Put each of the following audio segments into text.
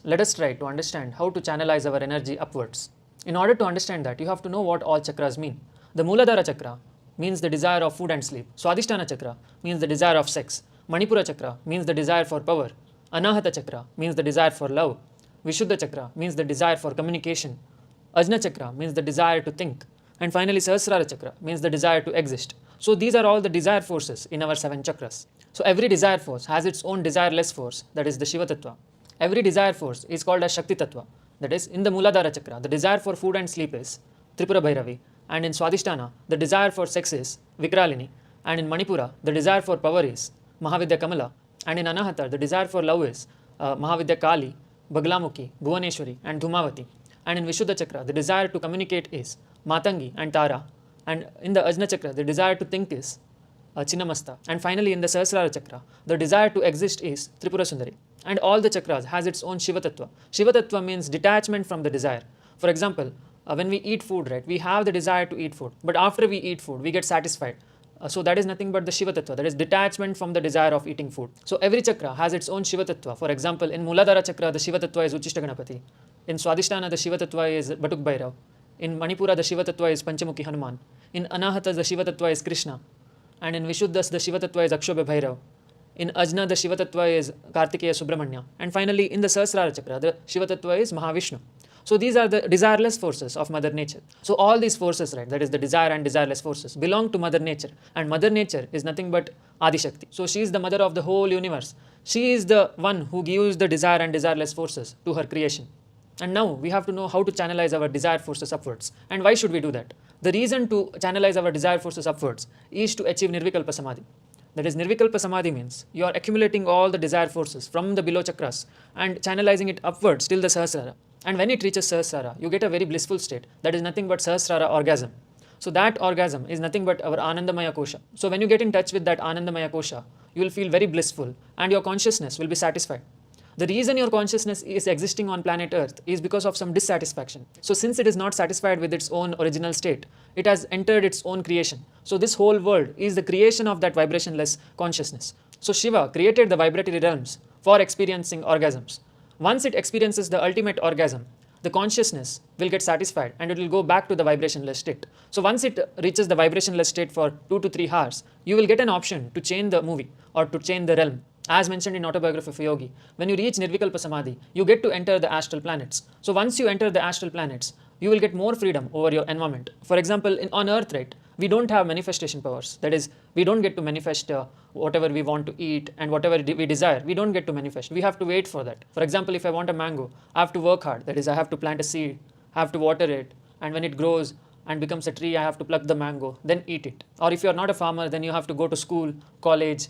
let us try to understand how to channelize our energy upwards. In order to understand that, you have to know what all chakras mean. The Muladhara chakra means the desire of food and sleep. Swadhisthana chakra means the desire of sex. Manipura chakra means the desire for power. Anahata chakra means the desire for love. Vishuddha chakra means the desire for communication. Ajna chakra means the desire to think. And finally, Sahasrara chakra means the desire to exist. So these are all the desire forces in our 7 chakras. So every desire force has its own desireless force, that is the Shiva Tattva. Every desire force is called as Shakti Tattva. That is, in the Muladhara chakra, the desire for food and sleep is Tripura Bhairavi. And in Swadhisthana, the desire for sex is Vikralini. And in Manipura, the desire for power is Mahavidya Kamala. And in Anahata, the desire for love is Mahavidya Kali, Baglamukhi, Bhuvaneshwari, and Dhumavati. And in Vishuddha chakra, the desire to communicate is Matangi and Tara. And in the Ajna chakra, the desire to think is Chinnamasta. And finally, in the Sahasrara chakra, the desire to exist is Tripura Sundari. And all the chakras has its own Shiva Tattva. Shiva Tattva means detachment from the desire. For example, when we eat food, right, we have the desire to eat food. But after we eat food, we get satisfied. So that is nothing but the Shiva Tattva, that is detachment from the desire of eating food. So every chakra has its own Shiva Tattva. For example, in Muladhara chakra, the Shiva Tattva is Uchishta Ganapati. In Swadhisthana, the Shiva Tattva is Batuk Bhairav. In Manipura, the Shiva Tattva is Panchamukhi Hanuman. In Anahata, the Shiva Tattva is Krishna. And in Vishuddhas, the Shiva Tattva is Akshobhya Bhairav. In Ajna, the Shiva Tattva is Kartikeya Subramanya. And finally, in the Sahasrara chakra, the Shiva Tattva is Mahavishnu. So these are the desireless forces of Mother Nature. So all these forces, right, that is the desire and desireless forces, belong to Mother Nature. And Mother Nature is nothing but Adi Shakti. So she is the mother of the whole universe. She is the one who gives the desire and desireless forces to her creation. And now we have to know how to channelize our desire forces upwards. And why should we do that? The reason to channelize our desire forces upwards is to achieve Nirvikalpa Samadhi. That is, Nirvikalpa Samadhi means you are accumulating all the desire forces from the below chakras and channelizing it upwards till the Sahasrara. And when it reaches Sahasrara, you get a very blissful state. That is nothing but Sahasrara orgasm. So that orgasm is nothing but our Anandamaya Kosha. So when you get in touch with that Anandamaya Kosha, you will feel very blissful and your consciousness will be satisfied. The reason your consciousness is existing on planet Earth is because of some dissatisfaction. So since it is not satisfied with its own original state, it has entered its own creation. So this whole world is the creation of that vibrationless consciousness. So Shiva created the vibratory realms for experiencing orgasms. Once it experiences the ultimate orgasm, the consciousness will get satisfied and it will go back to the vibrationless state. So once it reaches the vibrationless state for 2 to 3 hours, you will get an option to change the movie or to change the realm. As mentioned in Autobiography of a Yogi, when you reach Nirvikalpa Samadhi, you get to enter the astral planets. So once you enter the astral planets, you will get more freedom over your environment. For example, on Earth, right, we don't have manifestation powers. That is, we don't get to manifest whatever we want to eat and whatever we desire. We don't get to manifest. We have to wait for that. For example, if I want a mango, I have to work hard. That is, I have to plant a seed, I have to water it, and when it grows and becomes a tree, I have to pluck the mango, then eat it. Or if you are not a farmer, then you have to go to school, college,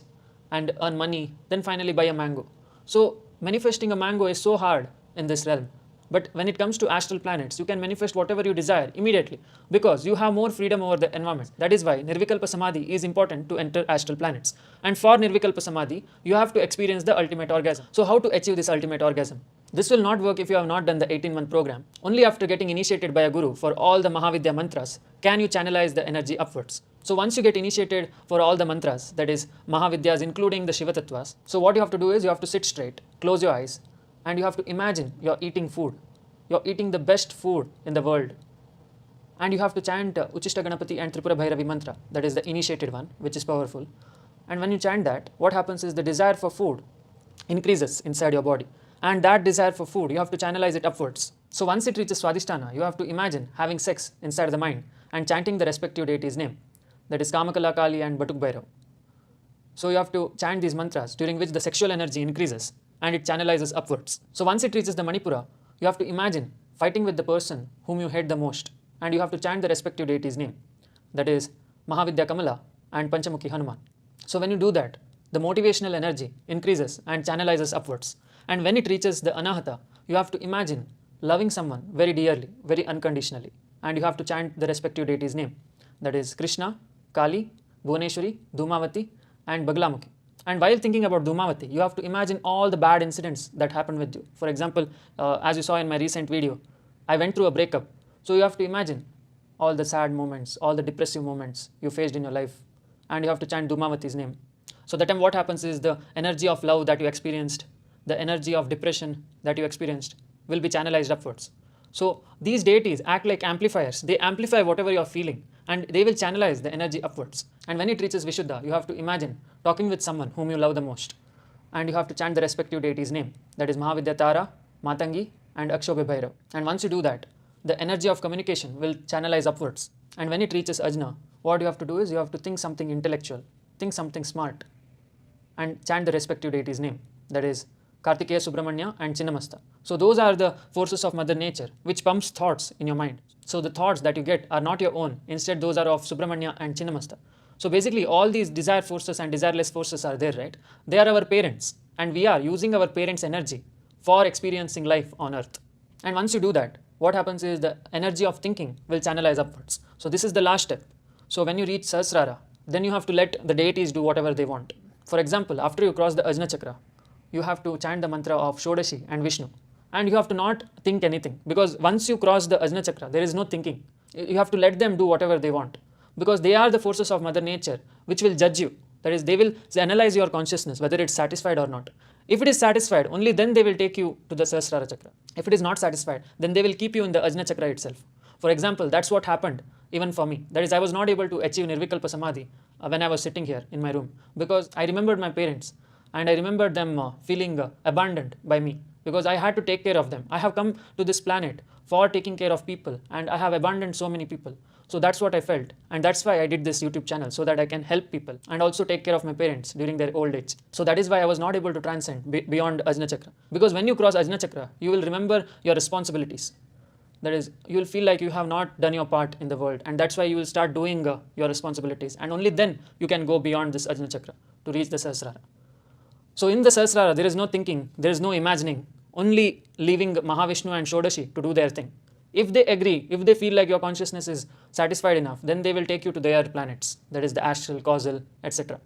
and earn money, then finally buy a mango. So manifesting a mango is so hard in this realm. But when it comes to astral planets, you can manifest whatever you desire immediately because you have more freedom over the environment. That is why Nirvikalpa Samadhi is important to enter astral planets. And for Nirvikalpa Samadhi, you have to experience the ultimate orgasm. So how to achieve this ultimate orgasm? This will not work if you have not done the 18-month program. Only after getting initiated by a guru for all the Mahavidya mantras can you channelize the energy upwards. So once you get initiated for all the mantras, that is Mahavidyas including the Shiva Tattvas, so what you have to do is you have to sit straight, close your eyes, and you have to imagine you're eating food. You're eating the best food in the world. And you have to chant Uchishta Ganapati and Tripura Bhairavi mantra, that is the initiated one, which is powerful. And when you chant that, what happens is the desire for food increases inside your body. And that desire for food, you have to channelize it upwards. So once it reaches Swadhisthana, you have to imagine having sex inside the mind and chanting the respective deity's name. That is Kamakala Kali and Batuk Bhairav. So you have to chant these mantras during which the sexual energy increases and it channelizes upwards. So once it reaches the Manipura, you have to imagine fighting with the person whom you hate the most and you have to chant the respective deity's name. That is Mahavidya Kamala and Panchamukhi Hanuman. So when you do that, the motivational energy increases and channelizes upwards. And when it reaches the Anahata, you have to imagine loving someone very dearly, very unconditionally. And you have to chant the respective deity's name. That is Krishna, Kali, Bhuvaneshwari, Dhumavati, and Baglamukhi. And while thinking about Dhumavati, you have to imagine all the bad incidents that happened with you. For example, as you saw in my recent video, I went through a breakup. So you have to imagine all the sad moments, all the depressive moments you faced in your life. And you have to chant Dhumavati's name. So that time what happens is the energy of love that you experienced the energy of depression that you experienced will be channelized upwards. So these deities act like amplifiers. They amplify whatever you are feeling and they will channelize the energy upwards. And when it reaches Vishuddha, you have to imagine talking with someone whom you love the most. And you have to chant the respective deity's name. That is Mahavidya Tara, Matangi and Akshobhya Bhairav. And once you do that, the energy of communication will channelize upwards. And when it reaches Ajna, what you have to do is you have to think something intellectual, think something smart and chant the respective deity's name. That is Kartikeya, Subramanya and Chinnamasta. So those are the forces of Mother Nature which pumps thoughts in your mind. So the thoughts that you get are not your own. Instead, those are of Subramanya and Chinnamasta. So basically all these desire forces and desireless forces are there, right? They are our parents and we are using our parents' energy for experiencing life on earth. And once you do that, what happens is the energy of thinking will channelize upwards. So this is the last step. So when you reach Sahasrara, then you have to let the deities do whatever they want. For example, after you cross the Ajna Chakra, you have to chant the mantra of Shodashi and Vishnu. And you have to not think anything, because once you cross the Ajna Chakra, there is no thinking. You have to let them do whatever they want, because they are the forces of Mother Nature which will judge you. That is, they will analyze your consciousness, whether it's satisfied or not. If it is satisfied, only then they will take you to the Sahasrara Chakra. If it is not satisfied, then they will keep you in the Ajna Chakra itself. For example, that's what happened even for me. That is, I was not able to achieve Nirvikalpa Samadhi when I was sitting here in my room, because I remembered my parents and I remembered them feeling abandoned by me, because I had to take care of them. I have come to this planet for taking care of people and I have abandoned so many people. So that's what I felt, and that's why I did this YouTube channel, so that I can help people and also take care of my parents during their old age. So that is why I was not able to transcend beyond Ajna Chakra, because when you cross Ajna Chakra, you will remember your responsibilities. That is, you will feel like you have not done your part in the world, and that's why you will start doing your responsibilities, and only then you can go beyond this Ajna Chakra to reach the Sahasrara. So in the Sahasrara, there is no thinking, there is no imagining, only leaving Mahavishnu and Shodashi to do their thing. If they agree, if they feel like your consciousness is satisfied enough, then they will take you to their planets, that is the astral, causal, etc.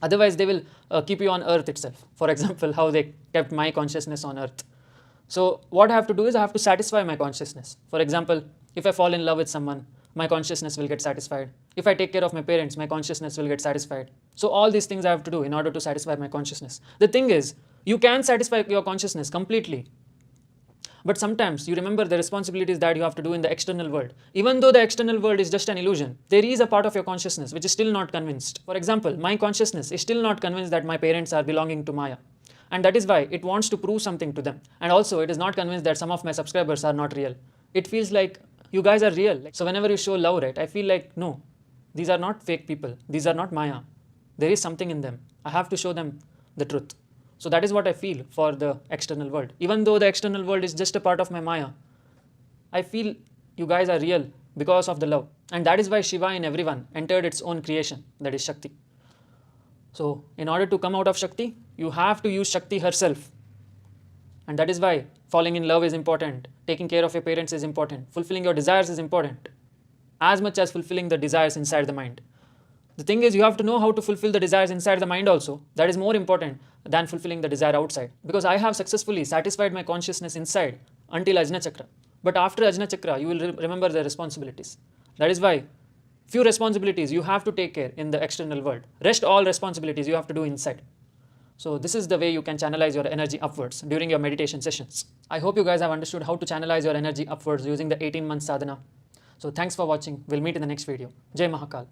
Otherwise, they will keep you on earth itself. For example, how they kept my consciousness on earth. So what I have to do is I have to satisfy my consciousness. For example, if I fall in love with someone, my consciousness will get satisfied. If I take care of my parents, my consciousness will get satisfied. So all these things I have to do in order to satisfy my consciousness. The thing is, you can satisfy your consciousness completely, but sometimes you remember the responsibilities that you have to do in the external world. Even though the external world is just an illusion, there is a part of your consciousness which is still not convinced. For example, my consciousness is still not convinced that my parents are belonging to Maya. And that is why it wants to prove something to them. And also it is not convinced that some of my subscribers are not real. It feels like you guys are real. So whenever you show love, right, I feel like, no, these are not fake people. These are not Maya. There is something in them. I have to show them the truth. So that is what I feel for the external world. Even though the external world is just a part of my Maya, I feel you guys are real because of the love. And that is why Shiva in everyone entered its own creation, that is Shakti. So in order to come out of Shakti, you have to use Shakti herself. And that is why falling in love is important, taking care of your parents is important, fulfilling your desires is important, as much as fulfilling the desires inside the mind. The thing is, you have to know how to fulfill the desires inside the mind also. That is more important than fulfilling the desire outside. Because I have successfully satisfied my consciousness inside until Ajna Chakra. But after Ajna Chakra, you will remember the responsibilities. That is why few responsibilities you have to take care in the external world. Rest all responsibilities you have to do inside. So this is the way you can channelize your energy upwards during your meditation sessions. I hope you guys have understood how to channelize your energy upwards using the 18-month sadhana. So thanks for watching. We'll meet in the next video. Jai Mahakal.